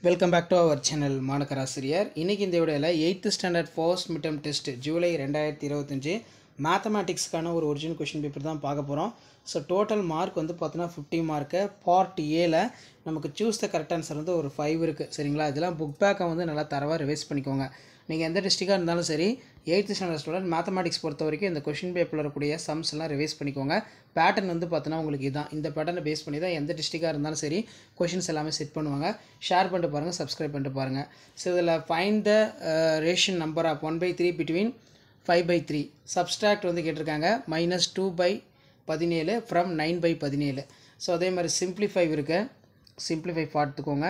Welcome back to our channel மாணக்கராசிரியர். இன்றைக்கி இந்த வீடியோவில் 8th standard first midterm test July 2025 மேத்தமேட்டிக்ஸ்க்கான ஒரு ஒரிஜினல் கொஷின் பேப்பர் தான் பார்க்க போகிறோம். ஸோ டோட்டல் மார்க் வந்து பார்த்தோன்னா 50 மார்க்கு. பார்ட் ஏல நமக்கு சூஸ் த கரெக்ட் ஆன்சர் வந்து ஒரு 5 இருக்குது. சரிங்களா? இதெல்லாம் புக் பேக்கை வந்து நல்லா தரவாக ரிவைஸ் பண்ணிக்கோங்க. நீங்கள் எந்த டிஸ்ட்ரிக்டாக இருந்தாலும் சரி 8th ஸ்டாண்டர்ட் ஸ்டூடெண்ட் மேத்தமேட்டிக்ஸ் பொறுத்த வரைக்கும் இந்த கொஷின் பேப்பரில் இருக்கக்கூடிய சம்ஸ் எல்லாம் ரிவைஸ் பண்ணிக்கோங்க. பேட்டர்ன் வந்து பார்த்தோன்னா உங்களுக்கு இதுதான், இந்த பேட்டர்னை பேஸ் பண்ணி தான் எந்த டிஸ்ட்ரிக்டாக இருந்தாலும் சரி கொஷின்ஸ் எல்லாமே செட் பண்ணுவாங்க. ஷேர் பண்ணிட்டு பாருங்கள், சப்ஸ்கிரைப் பண்ணிட்டு பாருங்கள். ஸோ இதில் find the rational number of 1/3 between 5/3. Subtract வந்து கேட்டிருக்காங்க -2/17 ஃப்ரம் 9/17. ஸோ அதே மாதிரி சிம்பிளிஃபை இருக்குது, சிம்பிளிஃபை பார்த்துக்கோங்க.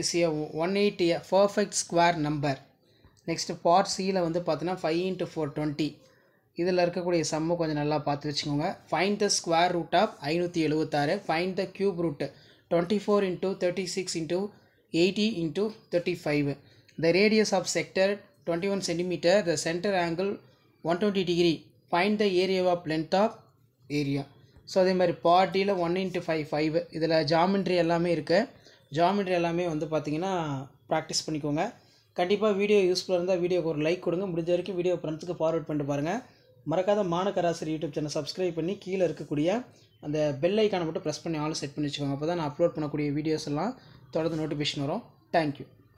Is a 180 perfect square number. Next part சியில் வந்து பார்த்தீங்கன்னா 5 × 4 20. இதில் இருக்கக்கூடிய சம்மு கொஞ்சம் நல்லா பார்த்து வச்சுக்கோங்க. Find the square root of 576. Find the cube root 24 × 36 × 80 × 35. The radius of sector 21 cm. The centre angle 120 degree. Find the area of length of area. So அதே மாதிரி பார்ட்டியில் 1 × 5 5. இதில் ஜாமெண்ட்ரி எல்லாமே இருக்குது. ஜாமெண்ட்ரி எல்லாமே வந்து பார்த்திங்கன்னா ப்ராக்டிஸ் பண்ணிக்கோங்க. கண்டிப்பாக வீடியோ யூஸ்ஃபுல்லாக இருந்தால் வீடியோக்கு ஒரு லைக் கொடுங்க. முடிஞ்ச வரைக்கும் வீடியோ ஃப்ரெண்ட்ஸுக்கு ஃபார்வர்ட் பண்ணிட்டு பாருங்கள். மறக்காத மாணக்கராசிரியர் யூடியூப் சேனல் சப்ஸ்கிரைப் பண்ணி கீழே இருக்கக்கூடிய அந்த பெல் ஐக்கானை மட்டும் ப்ரெஸ் பண்ணி ஆல் செட் பண்ணி வச்சுக்கோங்க. அப்போ தான் நான் அப்லோட் பண்ணக்கூடிய வீடியோஸ் எல்லாம் தொடர்ந்து நோட்டிஃபிகேஷன் வரும். தேங்க்யூ.